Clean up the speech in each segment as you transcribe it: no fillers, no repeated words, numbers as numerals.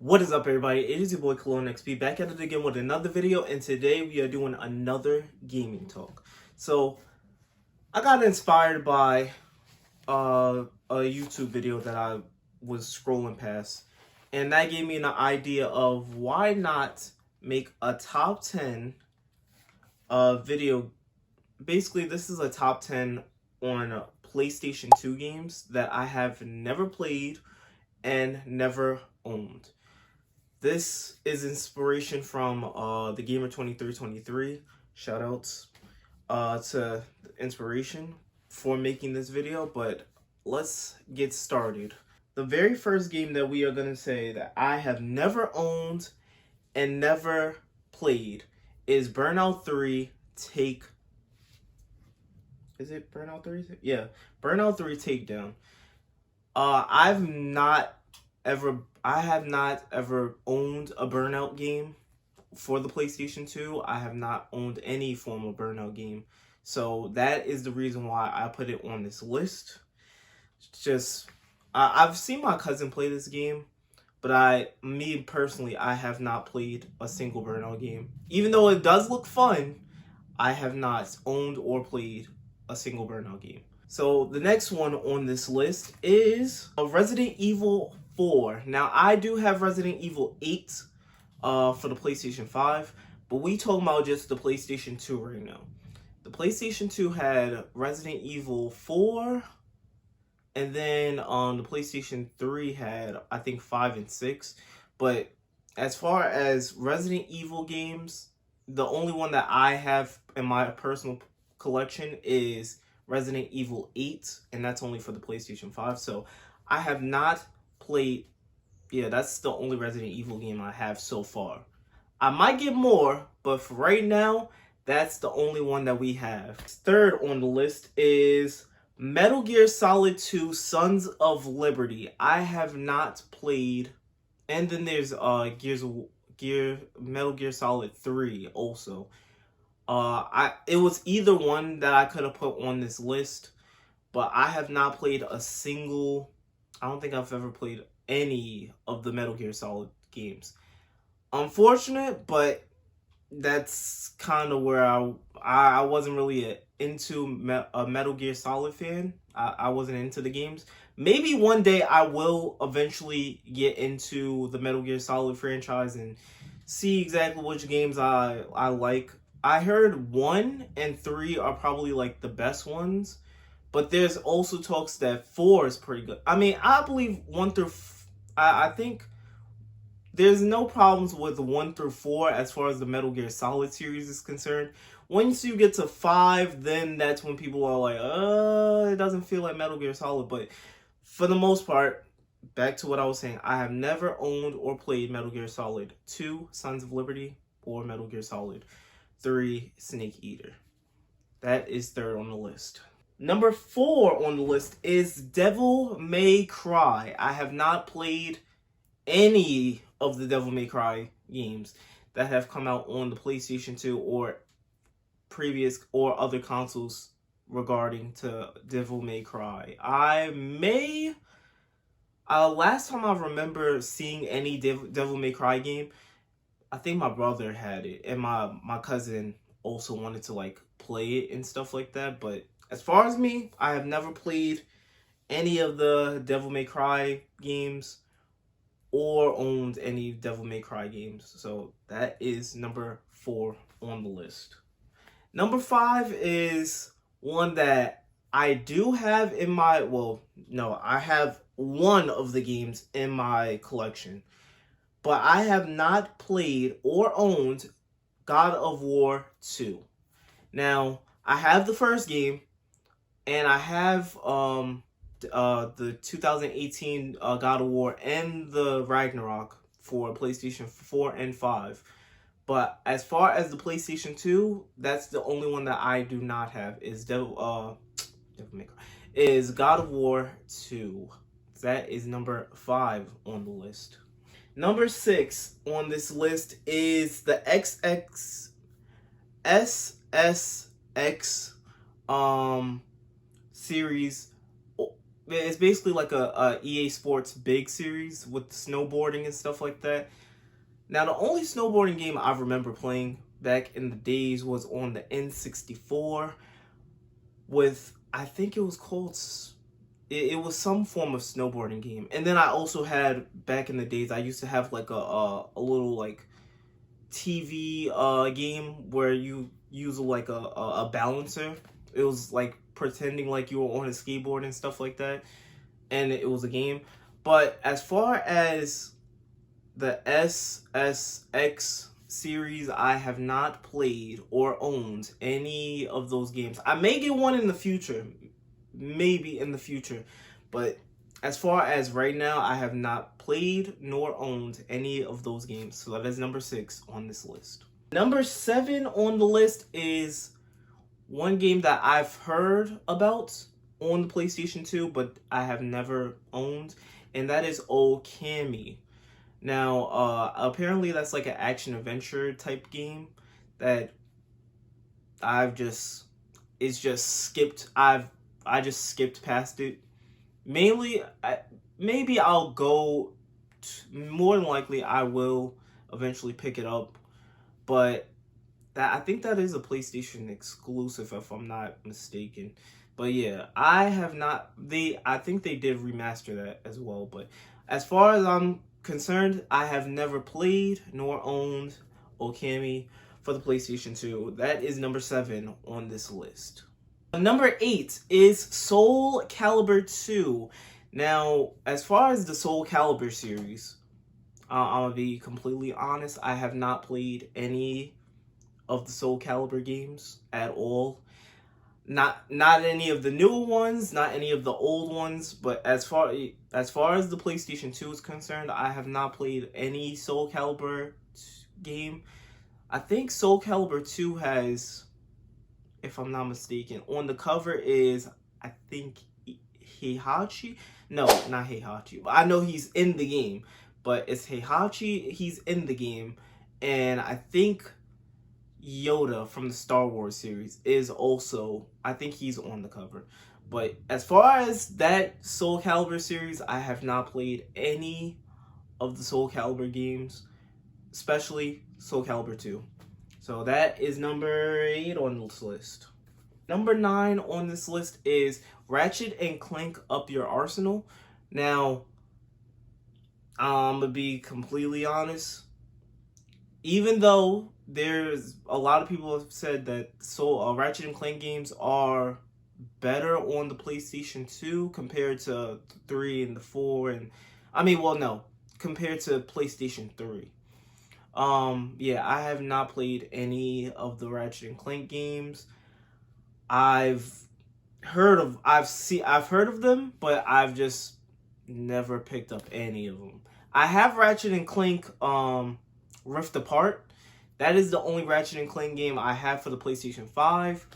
What is up, everybody? It is your boy Cologne XP back at it again with another video, and today we are doing another gaming talk. So I got inspired by a YouTube video that I was scrolling past, and that gave me an idea of why not make a top 10 video. Basically, this is a top 10 on PlayStation 2 games that I have never played and never owned. This is inspiration from the Gamer 2323. Shoutouts to inspiration for making this video, but let's get started. The very first game that we are going to say that I have never owned and never played is Burnout 3 Take. Is it Burnout 3? Yeah, Burnout 3 Takedown. I have not ever owned a Burnout game for the PlayStation 2. I have not owned any form of Burnout game. So that is the reason why I put it on this list. I've seen my cousin play this game, but me personally, I have not played a single Burnout game. Even though it does look fun, I have not owned or played a single Burnout game. So the next one on this list is Resident Evil 4. Now, I do have Resident Evil 8 for the PlayStation 5, but we talking about just the PlayStation 2 right now. The PlayStation 2 had Resident Evil 4, and then the PlayStation 3 had, I think, 5 and 6. But as far as Resident Evil games, the only one that I have in my personal collection is Resident Evil 8, and that's only for the PlayStation 5. So I have not played, that's the only Resident Evil game I have so far. I might get more, but for right now, that's the only one that we have. Third on the list is Metal Gear Solid 2 Sons of Liberty. I have not played, and then there's Metal Gear Solid 3 also. It was either one that I could have put on this list, but I have not played a single. I don't think I've ever played any of the Metal Gear Solid games. Unfortunate, but that's kind of where I wasn't really a Metal Gear Solid fan. I wasn't into the games. Maybe one day I will eventually get into the Metal Gear Solid franchise and see exactly which games I like. I heard 1 and 3 are probably like the best ones, but there's also talks that 4 is pretty good. I mean, I believe 1 through I think there's no problems with 1 through 4 as far as the Metal Gear Solid series is concerned. Once you get to 5, then that's when people are like, it doesn't feel like Metal Gear Solid. But for the most part, back to what I was saying, I have never owned or played Metal Gear Solid 2 Sons of Liberty or Metal Gear Solid 3 Snake Eater. That is third on the list. Number 4 on the list is Devil May Cry. I have not played any of the Devil May Cry games that have come out on the PlayStation 2 or previous or other consoles regarding to Devil May Cry. Last time I remember seeing any Devil May Cry game, I think my brother had it, and my cousin also wanted to like play it and stuff like that. But as far as me, I have never played any of the Devil May Cry games or owned any Devil May Cry games. So that is number 4 on the list. Number 5 is one that I do have in my, I have one of the games in my collection, but I have not played or owned God of War 2. Now, I have the first game, and I have the 2018 God of War and the Ragnarok for PlayStation 4 and 5. But as far as the PlayStation 2, that's the only one that I do not have is God of War 2. That is number 5 on the list. Number 6 on this list is the SSX series. It's basically like a EA Sports big series with snowboarding and stuff like that. Now, the only snowboarding game I remember playing back in the days was on the N64 with, I think it was called, it was some form of snowboarding game. And then I also had, back in the days, I used to have like a little like TV game where you use like a balancer. It was like pretending like you were on a skateboard and stuff like that. And it was a game. But as far as the SSX series, I have not played or owned any of those games. I may get one in the future. Maybe in the future. But as far as right now, I have not played nor owned any of those games. So that is number 6 on this list. Number 7 on the list is one game that I've heard about on the PlayStation 2, but I have never owned, and that is Okami. Now, apparently that's like an action-adventure type game that it's just skipped. I just skipped past it. Mainly, maybe I'll go, more than likely I will eventually pick it up, but I think that is a PlayStation exclusive if I'm not mistaken. But yeah, I have not, I think they did remaster that as well, but as far as I'm concerned, I have never played nor owned Okami for the PlayStation 2. That is number 7 on this list. Number 8 is Soul Calibur 2. Now, as far as the Soul Calibur series, I'm gonna be completely honest, I have not played any of the Soul Calibur games at all. Not any of the newer ones, not any of the old ones, but as far as the PlayStation 2 is concerned, I have not played any Soul Calibur game. I think Soul Calibur 2 has, if I'm not mistaken, on the cover is, I think, Heihachi? No, not Heihachi. I know he's in the game, but it's Heihachi, he's in the game, and I think Yoda from the Star Wars series is also, I think he's on the cover. But as far as that Soul Calibur series, I have not played any of the Soul Calibur games, especially Soul Calibur 2. So that is number 8 on this list. Number 9 on this list is Ratchet and Clank Up Your Arsenal. Now, I'm going to be completely honest. Even though there's a lot of people have said that Ratchet and Clank games are better on the PlayStation 2 compared to 3 and the 4 and compared to PlayStation 3. Yeah, I have not played any of the Ratchet and Clank games. I've heard of them, but I've just never picked up any of them. I have Ratchet and Clank Rift Apart. That is the only Ratchet and Clank game I have for the PlayStation 5.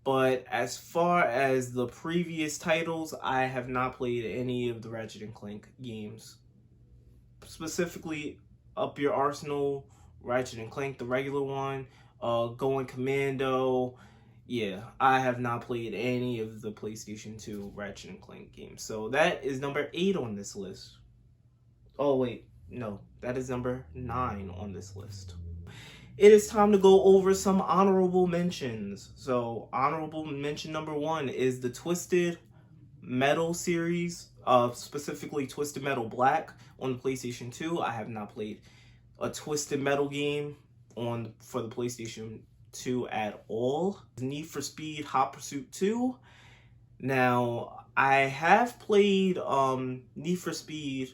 But as far as the previous titles, I have not played any of the Ratchet and Clank games. Specifically, Up Your Arsenal, Ratchet and Clank, the regular one, Going Commando. Yeah, I have not played any of the PlayStation 2 Ratchet and Clank games. So that is number 8 on this list. Oh, wait. No, that is number 9 on this list. It is time to go over some honorable mentions. So, honorable mention number 1 is the Twisted Metal series, specifically Twisted Metal Black on the PlayStation 2. I have not played a Twisted Metal game for the PlayStation 2 at all. Need for Speed Hot Pursuit 2. Now, I have played Need for Speed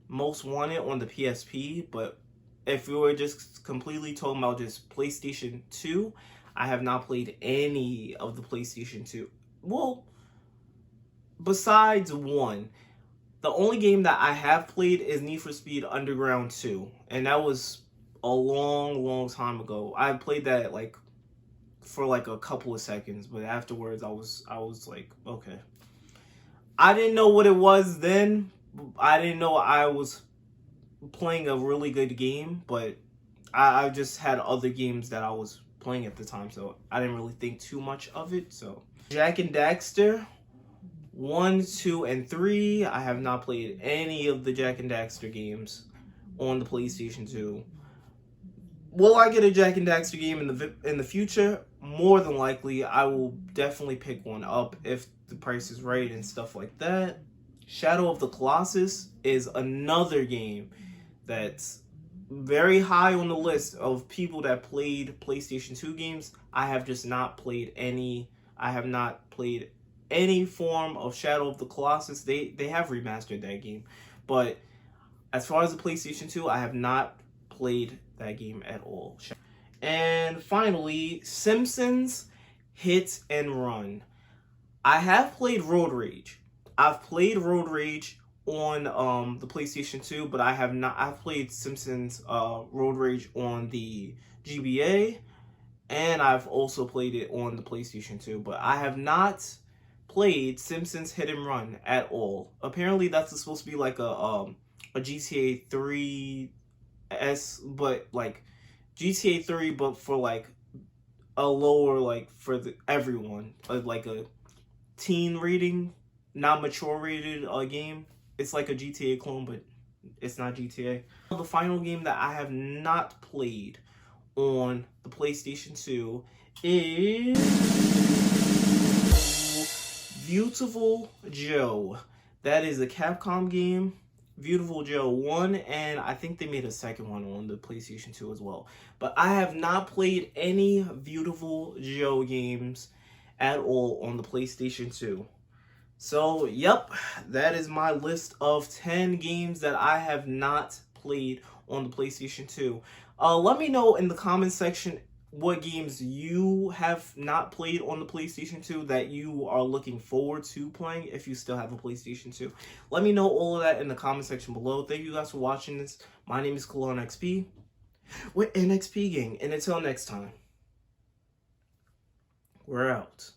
Most Wanted on the PSP, but if we were just completely talking about just PlayStation 2, I have not played any of the PlayStation 2. Well, besides one. The only game that I have played is Need for Speed Underground 2, and that was a long time ago. I played that for a couple of seconds, but afterwards I was like, okay. I didn't know what it was then. I didn't know I was playing a really good game, but I just had other games that I was playing at the time, so I didn't really think too much of it. So Jak and Daxter 1, 2, and 3. I have not played any of the Jak and Daxter games on the PlayStation 2. Will I get a Jak and Daxter game in the future? More than likely, I will definitely pick one up if the price is right and stuff like that. Shadow of the Colossus is another game that's very high on the list of people that played PlayStation 2 games. I have just not played any. I have not played any form of Shadow of the Colossus. They have remastered that game, but as far as the PlayStation 2, I have not played that game at all. And finally, Simpsons Hit and Run. I have played Road Rage. I've played Road Rage on the PlayStation 2, but I have not. I've played Simpsons Road Rage on the GBA, and I've also played it on the PlayStation 2, but I have not played Simpsons Hit and Run at all. Apparently, that's supposed to be like a GTA 3 but like GTA 3, but for like a lower, like for everyone, like a teen rating, not mature rated game. It's like a GTA clone, but it's not GTA. The final game that I have not played on the PlayStation 2 is Beautiful Joe. That is a Capcom game. Beautiful Joe 1, and I think they made a second one on the PlayStation 2 as well. But I have not played any Beautiful Joe games at all on the PlayStation 2. So, yep, that is my list of 10 games that I have not played on the PlayStation 2. Let me know in the comment section what games you have not played on the PlayStation 2 that you are looking forward to playing if you still have a PlayStation 2. Let me know all of that in the comment section below. Thank you guys for watching this. My name is Kalon XP with NXP Gang, and until next time, we're out.